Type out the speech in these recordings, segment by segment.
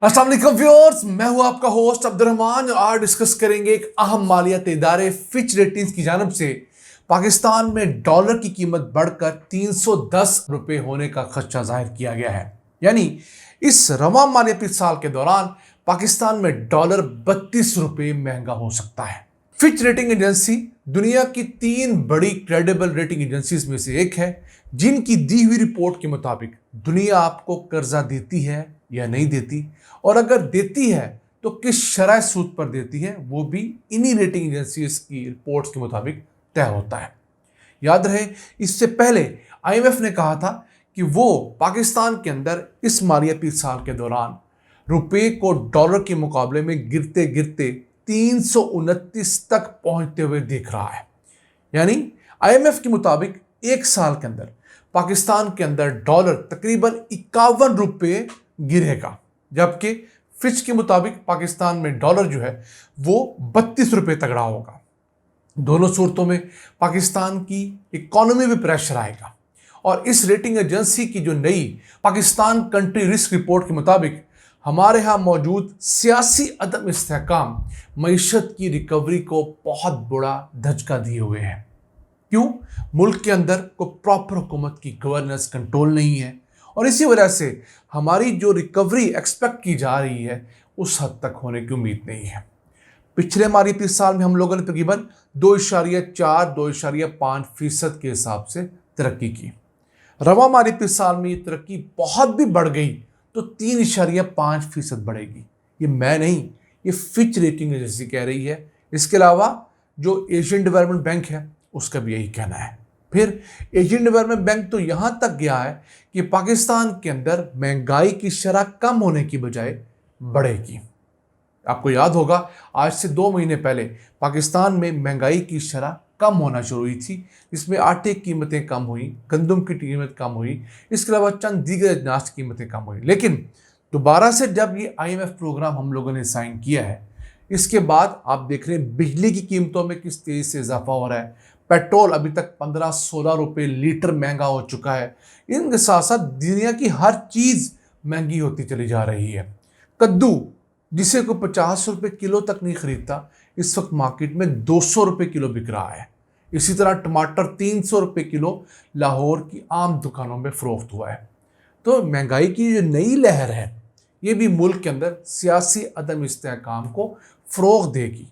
अस्सलाम वालेकुम व्यूअर्स, मैं हूं आपका होस्ट अब्दुर्रहमान। आज डिस्कस करेंगे एक अहम मालियाती इदारे फिच रेटिंग्स की जानब से पाकिस्तान में डॉलर की कीमत बढ़कर 310 रुपए होने का खदशा जाहिर किया गया है। यानी इस रवां मालियाती साल के दौरान पाकिस्तान में डॉलर 32 रुपए महंगा हो सकता है। फिच रेटिंग एजेंसी दुनिया की 3 बड़ी क्रेडिबल रेटिंग एजेंसीज में से एक है, जिनकी दी हुई रिपोर्ट के मुताबिक दुनिया आपको कर्जा देती है या नहीं देती, और अगर देती है तो किस शरह सूद पर देती है, वो भी इन्हीं रेटिंग एजेंसीज की रिपोर्ट्स के मुताबिक तय होता है। याद रहे, इससे पहले आईएमएफ ने कहा था कि वो पाकिस्तान के अंदर इस मालियाती साल के दौरान रुपए को डॉलर के मुकाबले में गिरते गिरते 329 तक पहुंचते हुए देख रहा है। यानी आईएमएफ के मुताबिक एक साल के अंदर पाकिस्तान के अंदर डॉलर तकरीबन 51 रुपए गिरेगा, जबकि फिच के मुताबिक पाकिस्तान में डॉलर जो है वो 32 रुपए तगड़ा होगा। दोनों सूरतों में पाकिस्तान की इकोनॉमी में प्रेशर आएगा। और इस रेटिंग एजेंसी की जो नई पाकिस्तान कंट्री रिस्क रिपोर्ट के मुताबिक हमारे यहाँ मौजूद सियासी अदम इस्तेहकाम मईशत की रिकवरी को बहुत बड़ा धचका दिए हुए है। क्यों? मुल्क के अंदर को प्रॉपर हुकूमत की गवर्नेंस कंट्रोल नहीं है, और इसी वजह से हमारी जो रिकवरी एक्सपेक्ट की जा रही है उस हद तक होने की उम्मीद नहीं है। पिछले मालियाती साल में हम लोगों ने तकरीबन 2.4-2.5% के हिसाब से तरक्की की। रवां मालियाती साल में ये तरक्की बहुत भी बढ़ गई तो 3.5% बढ़ेगी। ये मैं नहीं, ये फिच रेटिंग एजेंसी कह रही है। इसके अलावा जो एशियन डेवलपमेंट बैंक है उसका भी यही कहना है। फिर एशियन डेवलपमेंट बैंक तो यहां तक गया है कि पाकिस्तान के अंदर महंगाई की शरह कम होने की बजाय बढ़ेगी। आपको याद होगा, आज से 2 महीने पहले पाकिस्तान में महंगाई की शरह कम होना शुरू हुई थी, जिसमें आटे की कीमतें कम हुई, गंदम की कीमत कम हुई, इसके अलावा चंद दीगर अजनास की कीमतें कम हुई। लेकिन दोबारा से जब ये IMF प्रोग्राम हम लोगों ने साइन किया है, इसके बाद आप देख रहे हैं बिजली की कीमतों में किस तेज़ी से इजाफा हो रहा है। पेट्रोल अभी तक 15-16 रुपये लीटर महंगा हो चुका है। इनके साथ साथ दुनिया की हर चीज़ महंगी होती चली जा रही है। कद्दू, जिसे कोई 50 रुपये किलो तक नहीं खरीदता, इस वक्त मार्केट में 200 रुपये किलो बिक रहा है। इसी तरह टमाटर 300 रुपये किलो लाहौर की आम दुकानों में फ़रोख्त हुआ है। तो महंगाई की जो नई लहर है, ये भी मुल्क के अंदर सियासी अदम इस्तेहकाम को फ़रोग़ देगी।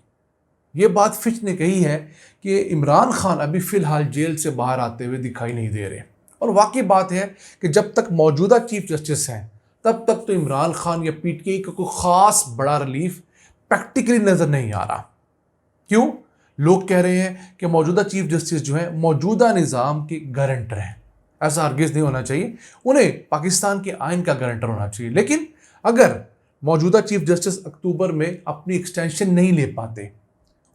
ये बात फिच ने कही है कि इमरान खान अभी फ़िलहाल जेल से बाहर आते हुए दिखाई नहीं दे रहे, और वाकई बात है कि जब तक मौजूदा चीफ जस्टिस हैं तब तक तो इमरान खान या PTI का कोई ख़ास बड़ा रिलीफ प्रैक्टिकली नज़र नहीं आ रहा। क्यों? लोग कह रहे हैं कि मौजूदा चीफ जस्टिस जो हैं मौजूदा निज़ाम के गारंटर हैं। ऐसा हरगिज़ नहीं होना चाहिए, उन्हें पाकिस्तान के आइन का गारंटर होना चाहिए। लेकिन अगर मौजूदा चीफ जस्टिस अक्टूबर में अपनी एक्सटेंशन नहीं ले पाते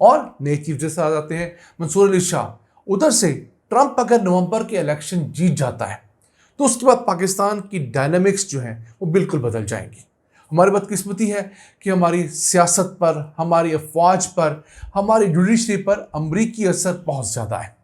और नए चीफ जस्टिस आ जाते हैं, मंसूर अली शाह, उधर से ट्रंप अगर नवंबर के इलेक्शन जीत जाता है तो उसके बाद पाकिस्तान की डायनामिक्स जो हैं वो बिल्कुल बदल जाएंगी। हमारी बदकिस्मती है कि हमारी सियासत पर, हमारी अफवाज पर, हमारी जुडिशरी पर अमरीकी असर बहुत ज़्यादा है।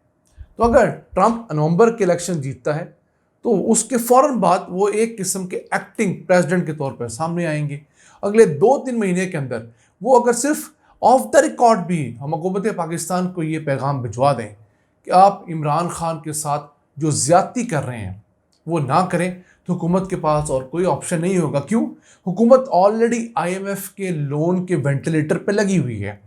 तो अगर ट्रंप नवंबर के इलेक्शन जीतता है तो उसके फ़ौरन बाद वो एक किस्म के एक्टिंग प्रेसिडेंट के तौर पर सामने आएंगे। अगले 2-3 महीने के अंदर वो अगर सिर्फ ऑफ द रिकॉर्ड भी हम हुकूमत पाकिस्तान को ये पैगाम भिजवा दें कि आप इमरान खान के साथ जो ज़्यादती कर रहे हैं वो ना करें, तो हुकूमत के पास और कोई ऑप्शन नहीं होगा। क्यों? हुकूमत ऑलरेडी IMF के लोन के वेंटिलेटर पे लगी हुई है,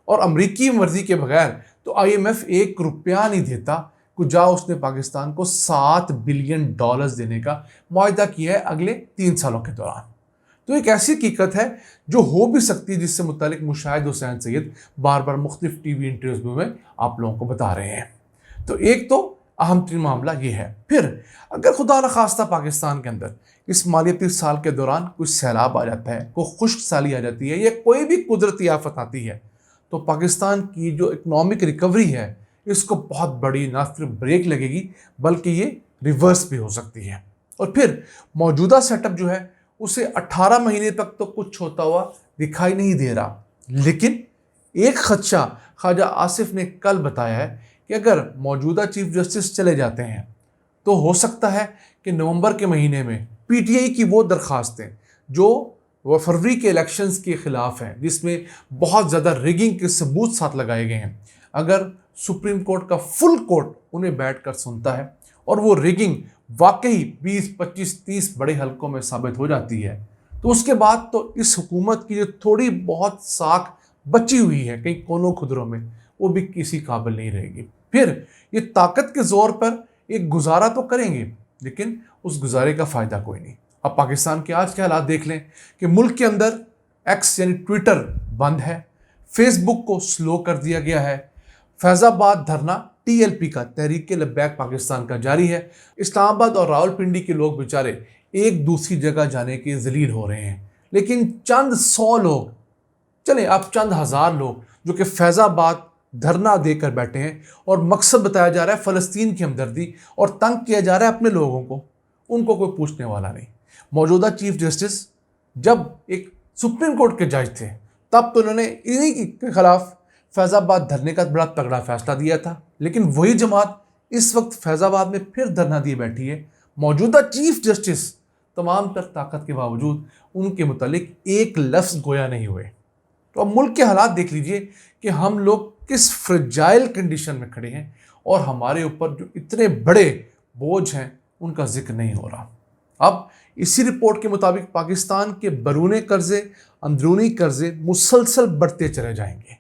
और अमरीकी मर्जी के बगैर तो IMF 1 रुपया नहीं देता। कुछ उसने पाकिस्तान को $7 बिलियन देने का मुआहदा किया है अगले 3 सालों के दौरान। तो एक ऐसी हकीकत है जो हो भी सकती है, जिससे मुतालिक मुशाहिद हुसैन सैयद बार बार मुख्तलिफ TV इंटरव्यूज़ में आप लोगों को बता रहे हैं। तो एक तो अहम तरीन मामला ये है। फिर अगर खुदा न खास्ता पाकिस्तान के अंदर इस मालियाती साल के दौरान कुछ सैलाब आ जाता है, कोई खुश्क साली आ जाती है, या कोई भी कुदरती आफत आती है, तो पाकिस्तान की जो इकनॉमिक रिकवरी है इसको बहुत बड़ी ना सिर्फ ब्रेक लगेगी बल्कि ये रिवर्स भी हो सकती है। और फिर मौजूदा सेटअप जो है उसे 18 महीने तक तो कुछ होता हुआ दिखाई नहीं दे रहा। लेकिन एक खदशा ख्वाजा आसिफ ने कल बताया है कि अगर मौजूदा चीफ जस्टिस चले जाते हैं तो हो सकता है कि नवंबर के महीने में PTI की वो दरखास्तें जो वो फरवरी के इलेक्शंस के खिलाफ है, जिसमें बहुत ज़्यादा रिगिंग के सबूत साथ लगाए गए हैं। अगर सुप्रीम कोर्ट का फुल कोर्ट उन्हें बैठकर सुनता है और वो रिगिंग वाकई 20, 25, 30 बड़े हलकों में साबित हो जाती है, तो उसके बाद तो इस हुकूमत की जो थोड़ी बहुत साख बची हुई है कहीं कोनों खुदरों में, वो भी किसी काबिल नहीं रहेगी। फिर ये ताकत के जोर पर एक गुजारा तो करेंगे, लेकिन उस गुजारे का फ़ायदा कोई नहीं। अब पाकिस्तान के आज के हालात देख लें कि मुल्क के अंदर एक्स यानी ट्विटर बंद है, फेसबुक को स्लो कर दिया गया है, फैज़ाबाद धरना TLP का, तहरीक लब्बैक पाकिस्तान का, जारी है। इस्लामाबाद और रावलपिंडी के लोग बेचारे एक दूसरी जगह जाने के जलील हो रहे हैं, लेकिन चंद 100 लोग, चले आप चंद हज़ार लोग जो कि फैज़ाबाद धरना देकर बैठे हैं और मकसद बताया जा रहा है फ़लस्तीन की हमदर्दी और तंग किया जा रहा है अपने लोगों को, उनको कोई पूछने वाला नहीं। मौजूदा चीफ जस्टिस जब एक सुप्रीम कोर्ट के जज थे, तब तो उन्होंने इन्हीं के खिलाफ फैज़ाबाद धरने का बड़ा तगड़ा फैसला दिया था, लेकिन वही जमात इस वक्त फैज़ाबाद में फिर धरना दिए बैठी है। मौजूदा चीफ जस्टिस तमाम तर ताकत के बावजूद उनके मुतालिक एक लफ्ज़ गोया नहीं हुए। तो अब मुल्क के हालात देख लीजिए कि हम लोग किस फ्रेजाइल कंडीशन में खड़े हैं और हमारे ऊपर जो इतने बड़े बोझ हैं उनका जिक्र नहीं हो रहा। अब इसी रिपोर्ट के मुताबिक पाकिस्तान के बैरूनी कर्जे, अंदरूनी कर्जे मुसलसल बढ़ते चले जाएंगे।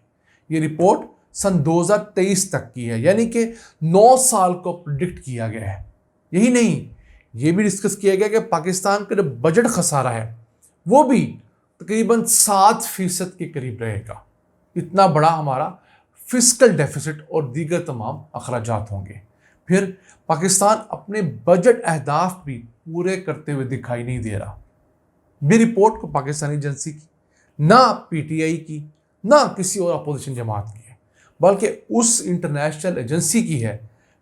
ये रिपोर्ट सन 2023 तक की है, यानी कि 9 साल को प्रिडिक्ट किया गया है। यही नहीं, ये भी डिस्कस किया गया कि पाकिस्तान का जो बजट खसारा है वो भी तकरीबन 7% के करीब रहेगा। इतना बड़ा हमारा फिस्कल डेफिसिट और दीगर तमाम अखराजात होंगे। फिर पाकिस्तान अपने बजट अहदाफ भी पूरे करते हुए दिखाई नहीं दे रहा। भी रिपोर्ट को पाकिस्तानी एजेंसी की, ना PTI की, ना किसी और अपोजिशन जमात की है, बल्कि उस इंटरनेशनल एजेंसी की है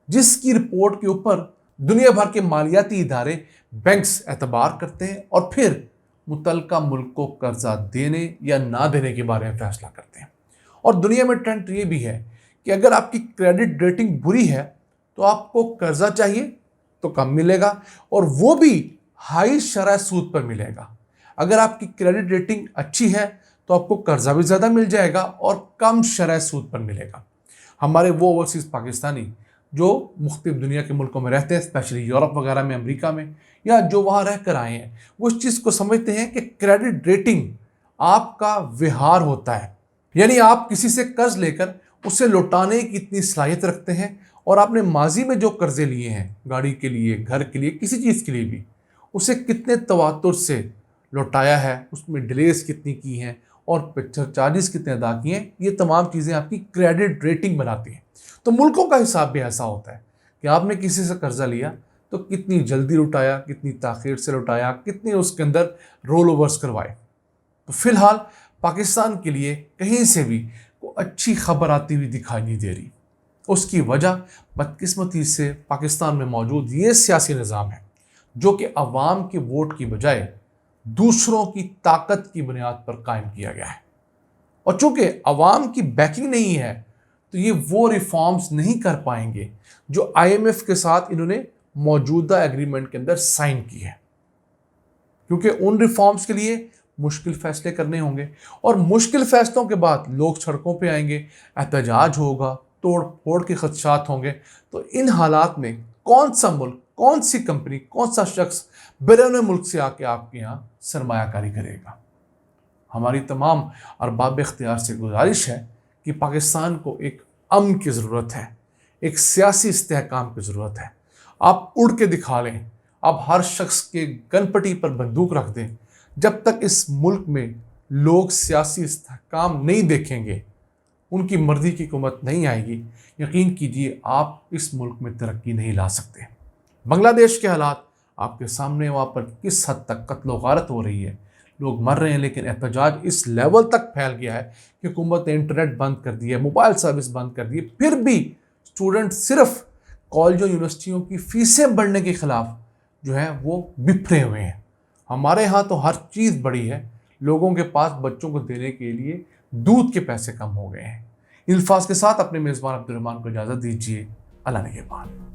जिसकी रिपोर्ट के ऊपर दुनिया भर के मालियाती इदारे, बैंक्स एतबार करते हैं और फिर मुतलका मुल्क को कर्जा देने या ना देने के बारे में फैसला करते हैं। और दुनिया में ट्रेंड ये भी है कि अगर आपकी क्रेडिट रेटिंग बुरी है तो आपको कर्जा चाहिए तो कम मिलेगा और वो भी हाई शरह सूद पर मिलेगा। अगर आपकी क्रेडिट रेटिंग अच्छी है तो आपको कर्जा भी ज़्यादा मिल जाएगा और कम शरह सूद पर मिलेगा। हमारे वो ओवरसीज़ पाकिस्तानी जो मुख्तलिफ दुनिया के मुल्कों में रहते हैं, स्पेशली यूरोप वगैरह में, अमेरिका में, या जो वहाँ रह कर आए हैं, वो इस चीज़ को समझते हैं कि क्रेडिट रेटिंग आपका विहार होता है, यानी आप किसी से कर्ज लेकर उसे लौटाने की इतनी सलाहियत रखते हैं और आपने माजी में जो कर्जे लिए हैं, गाड़ी के लिए, घर के लिए, किसी चीज़ के लिए भी, उसे कितने तवातुर से लौटाया है, उसमें डिलेस कितनी की हैं और चार्जेस कितने अदा किए हैं, ये तमाम चीज़ें आपकी क्रेडिट रेटिंग बनाती हैं। तो मुल्कों का हिसाब भी ऐसा होता है कि आपने किसी से कर्जा लिया तो कितनी जल्दी लौटाया, कितनी ताख़ीर से लौटाया, कितने उसके अंदर रोल ओवर्स करवाए। तो फिलहाल पाकिस्तान के लिए कहीं से भी कोई अच्छी खबर आती हुई दिखाई नहीं दे रही। उसकी वजह बदकिस्मती से पाकिस्तान में मौजूद ये सियासी निज़ाम है जो कि अवाम के वोट की बजाय दूसरों की ताकत की बुनियाद पर कायम किया गया है। और चूंकि अवाम की बैकिंग नहीं है तो ये वो रिफॉर्म्स नहीं कर पाएंगे जो IMF के साथ इन्होंने मौजूदा एग्रीमेंट के अंदर साइन की है, क्योंकि उन रिफॉर्म्स के लिए मुश्किल फैसले करने होंगे और मुश्किल फैसलों के बाद लोग सड़कों पे आएंगे, एहतजाज होगा, तोड़ फोड़ के खदशात होंगे। तो इन हालात में कौन सा मुल्क, कौन सी कंपनी, कौन सा शख्स बैरून मुल्क से आके आपके यहाँ सरमायाकारी करेगा? हमारी तमाम अरबाब इख्तियार से गुजारिश है कि पाकिस्तान को एक अमन की ज़रूरत है, एक सियासी इस्तेहकाम की ज़रूरत है। आप उड़ के दिखा लें, आप हर शख्स के गनपटी पर बंदूक रख दें, जब तक इस मुल्क में लोग सियासी इस्तेहकाम नहीं देखेंगे, उनकी मर्जी की हुकूमत नहीं आएगी, यकीन कीजिए आप इस मुल्क में तरक्की नहीं ला सकते। बांग्लादेश के हालात आपके सामने, वहाँ पर किस हद तक कत्ल व गारत हो रही है, लोग मर रहे हैं, लेकिन एहतजाज इस लेवल तक फैल गया है कि हुकूमत ने इंटरनेट बंद कर दिया, मोबाइल सर्विस बंद कर दी, फिर भी स्टूडेंट सिर्फ कॉलेजों यूनिवर्सिटियों की फ़ीसें बढ़ने के ख़िलाफ़ जो है वो बिफरे हुए हैं। हमारे यहाँ तो हर चीज़ बड़ी है, लोगों के पास बच्चों को देने के लिए दूध के पैसे कम हो गए हैं। इल्फाज के साथ अपने मेज़बान अब्दुल रहमान को इजाज़त दीजिए। अल्लाह निगहबान।